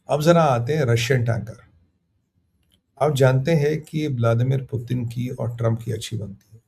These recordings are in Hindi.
अब जरा आते हैं रशियन टैंकर। आप जानते हैं कि व्लादिमीर पुतिन की और ट्रम्प की अच्छी बनती है।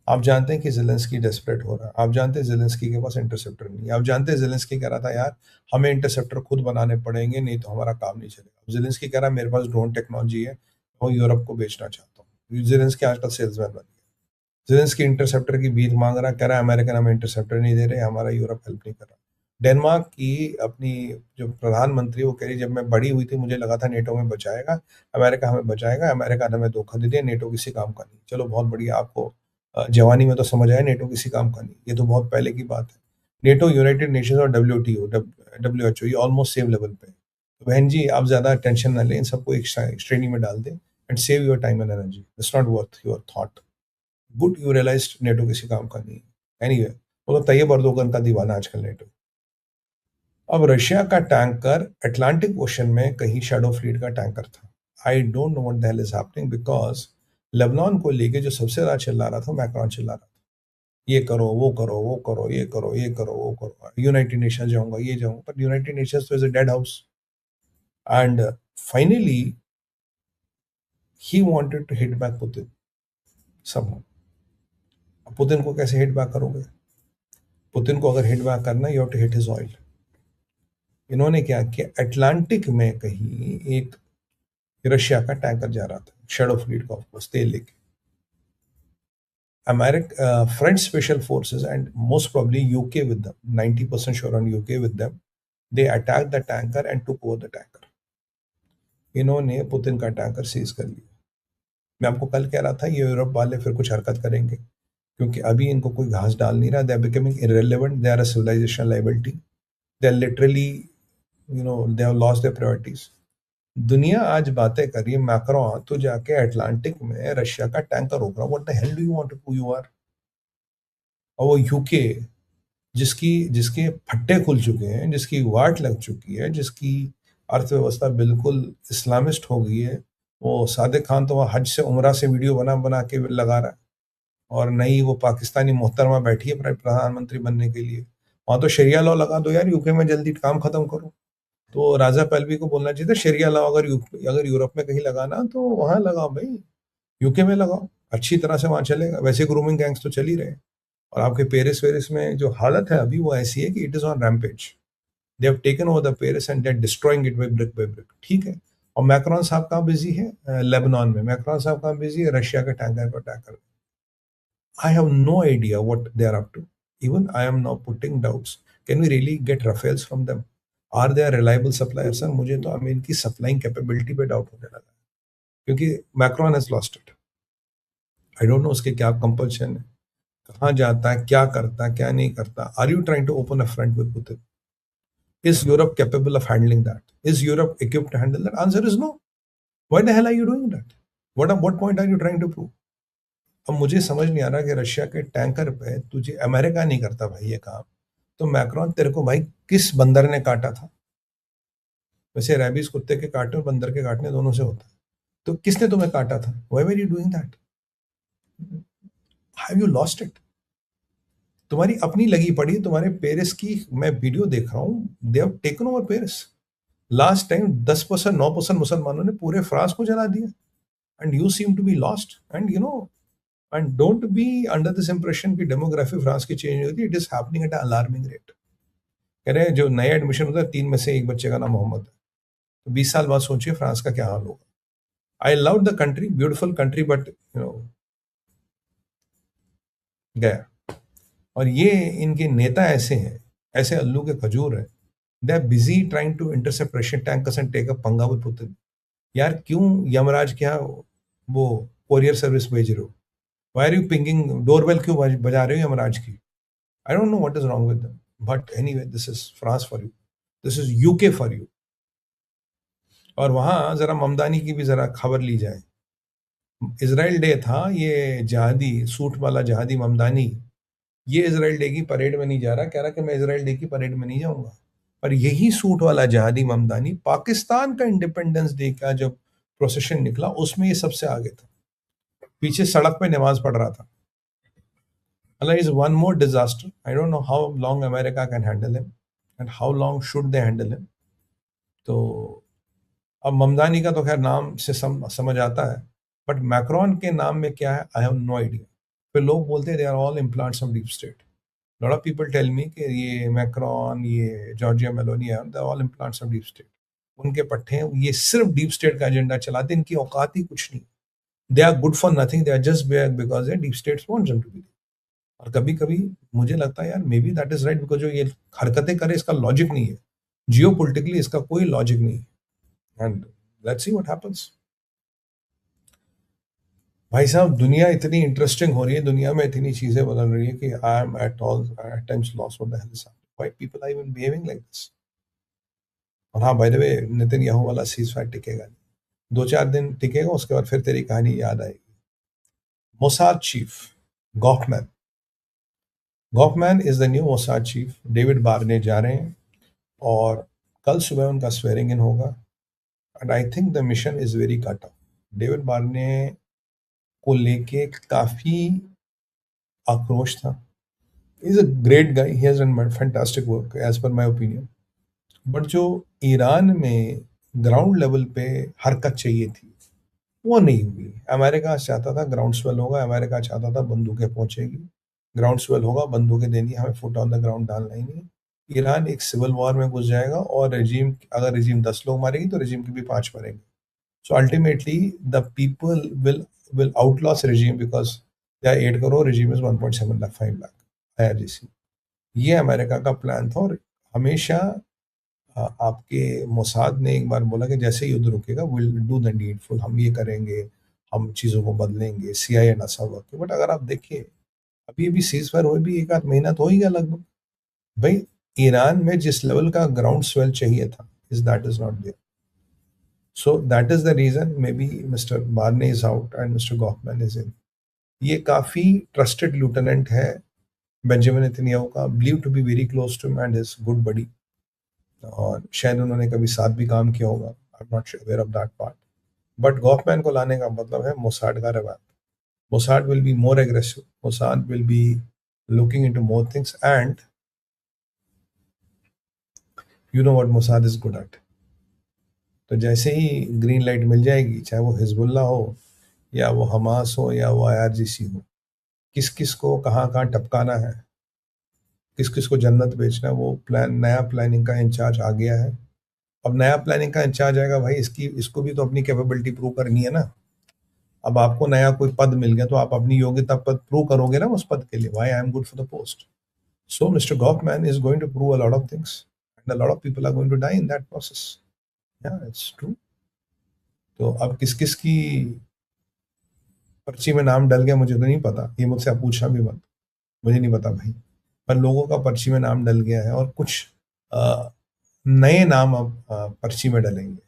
आप जानते हैं कि ज़ेलेंस्की डेस्परेट हो रहा है। आप जानते हैं ज़ेलेंस्की के पास इंटरसेप्टर नहीं है। आप जानते हैं ज़ेलेंस्की कह रहा था यार हमें इंटरसेप्टर खुद बनाने पड़ेंगे, नहीं तो हमारा काम नहीं चलेगा। ज़ेलेंस्की कह रहा है मेरे पास ड्रोन टेक्नोलॉजी है, वो यूरोप को बेचना चाहता हूँ। ज़ेलेंस्की आजकल सेल्समैन बन गया। ज़ेलेंस्की इंटरसेप्टर की भीख मांग रहा है, कह रहा है अमेरिकन हमें इंटरसेप्टर नहीं दे रहे, हमारा यूरोप हेल्प नहीं कर रहा। डेनमार्क की अपनी जो प्रधानमंत्री वो कह रही जब मैं बड़ी हुई थी मुझे लगा था नेटो में बचाएगा, अमेरिका हमें बचाएगा, अमेरिका ने हमें धोखा दे दिया, नेटो किसी काम का नहीं। चलो बहुत बढ़िया, आपको जवानी में तो समझ आया नेटो किसी काम का नहीं, ये तो बहुत पहले की बात है। नेटो, यूनाइटेड नेशंस और WTO, WHO ये ऑलमोस्ट सेम लेवल पे है। तो बहन जी आप ज़्यादा टेंशन ना लें, इन सबको एक श्रेणी में डाल दें and save your time and energy. It's not worth your thought. Good you realized नेटो किसी काम का नहीं है। एनीवे, वो तो तैयब अर्दोगन का दीवाना आजकल नेटो। अब रशिया का टैंकर अटलांटिक ओशन में कहीं शैडो फ्लीट का टैंकर था। आई don't know what the hell is happening because Lebanon को लेके जो सबसे ज्यादा चिल्ला रहा था मैक्रोन चिल्ला रहा था, ये करो वो करो वो करो ये करो ये करो वो करो, यूनाइटेड नेशंस जाऊंगा ये जाऊंगा, पर यूनाइटेड नेशंस तो is a dead house. And finally he wanted to hit back Putin somehow. Putin को कैसे हिट बैक करोगे? पुतिन को अगर हिट बैक करना you have to hit his oil. इन्होंने क्या किया, अटलांटिक में कहीं एक रशिया का टैंकर जा रहा था, शैडो फ्लीट का ऑफकोर्स तेल लेके। America French special forces and most probably UK with them, 90% sure on UK with them, they attack the tanker and took over the tanker. इन्होंने पुतिन का टैंकर सीज कर लिया। मैं आपको कल कह रहा था ये यूरोप वाले फिर कुछ हरकत करेंगे, क्योंकि अभी इनको कोई घास डाल नहीं रहा। They are becoming irrelevant, they are a civilisation liability, they are literally they have lost their priorities. दुनिया आज बातें कर रही है, मैक्रोन तो जाके अटलांटिक में रशिया का टैंकर रोक रहा, what the hell do you want to you are. और वो यूके जिसकी जिसके फट्टे खुल चुके हैं, जिसकी वाट लग चुकी है, जिसकी अर्थव्यवस्था बिल्कुल इस्लामिस्ट हो गई है, वो सादिक खान तो वहाँ हज से उमरा से वीडियो बना बना के लगा रहा है। और नई वो पाकिस्तानी मोहतरमा बैठी है प्रधानमंत्री बनने के लिए, वहां तो शरिया लॉ लगा दो यार, यूके में जल्दी काम खत्म करो। तो राजा पहलवी को बोलना चाहिए था शरिया लॉ अगर यूरोप में कहीं लगाना तो वहां लगाओ भाई, यूके में लगाओ, अच्छी तरह से वहां चलेगा। वैसे ग्रूमिंग गैंग्स तो चल ही रहे हैं। और आपके पेरिस वेरिस में जो हालत है अभी वो ऐसी है कि it is on rampage. They have taken over the Paris and they are destroying it by brick, ठीक है। और मैक्रोन साहब कहाँ बिजी है? लेबनान में। मैक्रोन साहब कहाँ बिजी है? रशिया के टैंकर को अटैक कर। I have no idea what they are up to. Even I am now putting doubts. Can we really get Rafales from them? Are they a reliable supplier? Sir मुझे तो अमीन की सप्लाइंग कैपेबिलिटी पे डाउट होने लगा है, क्योंकि Macron has lost it. I don't no उसके क्या कंपल्शन है, कहाँ जाता है, क्या करता है, क्या नहीं करता। Are you trying to open a front with Putin? Is Europe capable of handling that? Is Europe equipped to handle that? Answer is no. Why the hell are you doing that? What point are you trying to prove? अब मुझे समझ नहीं आ रहा कि रशिया के टैंकर पे तुझे अमेरिका नहीं करता भाई ये काम, तो मैक्रोन तेरे को भाई किस बंदर ने काटा था? वैसे रैबीज कुत्ते के काटने और बंदर के काटने दोनों से होता है, तो किसने तुम्हें काटा था? Why were you doing that? Have you lost it? तुम्हारी अपनी लगी पड़ी है। तुम्हारे पेरिस की मैं वीडियो देख रहा हूँ, they have taken over Paris. Last time 10% 9% मुसलमानों ने पूरे फ्रांस को जला दिया, and you seem to be lost. And and don't be under this impression कि डेमोग्राफी फ्रांस की चेंज होती है। It is happening at alarming rate. कह रहे हैं जो नया एडमिशन होता है 3 में से 1 बच्चे का नाम मोहम्मद है, तो 20 साल बाद सोचिए फ्रांस का क्या हाल होगा। I love the country, beautiful country, but गया। और ये इनके नेता ऐसे हैं, ऐसे अल्लू के खजूर हैं। They are busy trying to intercept Russian tankers and take a पंगा विद पुतिन। यार क्यों यमराज के यहाँ वो कोरियर सर्विस भेज रहे हो? Why are you pinging doorbell, क्यों बजा रहे हो यमराज की? I don't know what is wrong with them, but anyway this is France for you, this is UK for you. और वहां जरा ममदानी की भी जरा खबर ली जाए। इसराइल डे था, ये जहादी सूट वाला जहादी ममदानी, ये इसराइल डे की परेड में नहीं जा रहा, कह रहा कि मैं इसराइल डे की परेड में नहीं जाऊंगा। पर यही सूट वाला जहादी ममदानी पाकिस्तान का इंडिपेंडेंस डे का जब प्रोसेशन निकला उसमें ये सबसे आगे था, पीछे सड़क पे नमाज पढ़ रहा था। Allah is one more disaster. I don't know how long America can handle him and how long should they handle him. तो अब ममदानी का तो खैर नाम से समझ आता है, बट मैक्रोन के नाम में क्या है, आई हैव नो आइडिया। फिर लोग बोलते हैं they are all implants of deep state. Lot of people tell me कि ये मैक्रोन, ये जॉर्जिया मेलोनी है, they are all implants of deep state. उनके पट्टे हैं, ये सिर्फ डीप स्टेट का एजेंडा चलाते हैं, इनकी औकात ही कुछ नहीं। They are good for nothing, they are just there because deep states want them to be. और कभी-कभी मुझे लगता है यार maybe that is right, because जो ये हरकतें करे इसका लॉजिक नहीं है। जियोपॉलिटिकली इसका कोई लॉजिक नहीं है। And let's see what happens. भाई साहब दुनिया इतनी इंटरेस्टिंग हो रही है, दुनिया में इतनी चीज़ें बदल रही है कि I am at times lost what the hell is happening, why people are even behaving like this. और हाँ, बाय द वे, नेतन्याहू वाला सीज़फायर टिकेगा नहीं। 2-4 दिन टिकेगा, उसके बाद फिर तेरी कहानी याद आएगी। Mossad chief Goffman, Goffman is the new Mossad chief. David Barnea जा रहे हैं और कल सुबह उनका स्वेरिंग इन होगा। And I think the mission is very cut off. David Barnea को लेके काफी आक्रोश था। Is a great guy, he has done fantastic work as per my opinion. But जो ईरान में ग्राउंड लेवल पे हरकत चाहिए थी वो नहीं हुई। अमेरिका चाहता था ग्राउंड स्वेल होगा, अमेरिका चाहता था बंदूकें पहुंचेगी, ग्राउंड स्वेल होगा, बंदूकें देनी, हमें फुट ऑन द ग्राउंड डालना ही नहीं। ईरान एक सिविल वॉर में घुस जाएगा और रेजिम, अगर रेजिम 10 लोग मारेगी तो रेजिम के भी 5 मरेंगे। So ultimately the people will outlaws regime because या 8 crore, regime is 1.7 lakh 5 lakh IRGC। ये अमेरिका का प्लान था। और हमेशा आपके मोसाद ने एक बार बोला कि जैसे युद्ध रुकेगा विल डू द नीडफुल, हम ये करेंगे, हम चीज़ों को बदलेंगे, CIA नशा वर्क। बट अगर आप देखिए अभी अभी सीज फायर हुए भी 1 आध महीना तो हो ही गया लगभग। भाई ईरान में जिस लेवल का ग्राउंड स्वेल चाहिए था is that is not there. So that is the reason may be Mister Barnea is out and Mister Goffman is in. ये काफी ट्रस्टेड लिeutenant है बेंजामिन नेतन्याहू का, believe to be very close to him and his good buddy. और शायद उन्होंने कभी साथ भी काम किया होगा, I am not aware of that part. But Goffman को लाने का मतलब है मोसाड का रवैया। मोसाड will be more aggressive, Mossad will be looking into more things, and you know what Mossad is good at। तो जैसे ही ग्रीन लाइट मिल जाएगी, चाहे वो हिजबुल्ला हो या वो हमास हो या वो IRGC हो, किस किस को कहाँ कहाँ टपकाना है, किस किस को जन्नत बेचना है, वो प्लान, नया प्लानिंग का इंचार्ज आ गया है। अब नया प्लानिंग का इंचार्ज आएगा भाई, इसको भी तो अपनी कैपेबिलिटी प्रूव करनी है ना। अब आपको नया कोई पद मिल गया तो आप अपनी योग्यता पद प्रूव करोगे ना उस पद के लिए, why I am good for the post. So mister Goffman is going to prove a lot of things and a lot of people are going to die in that process. Yeah it's true. तो अब किस किस की पर्ची में नाम डल गया मुझे तो नहीं पता, ये मुझसे आप पूछना भी मत, मुझे नहीं पता भाई। पर लोगों का पर्ची में नाम डल गया है और कुछ नए नाम अब पर्ची में डलेंगे।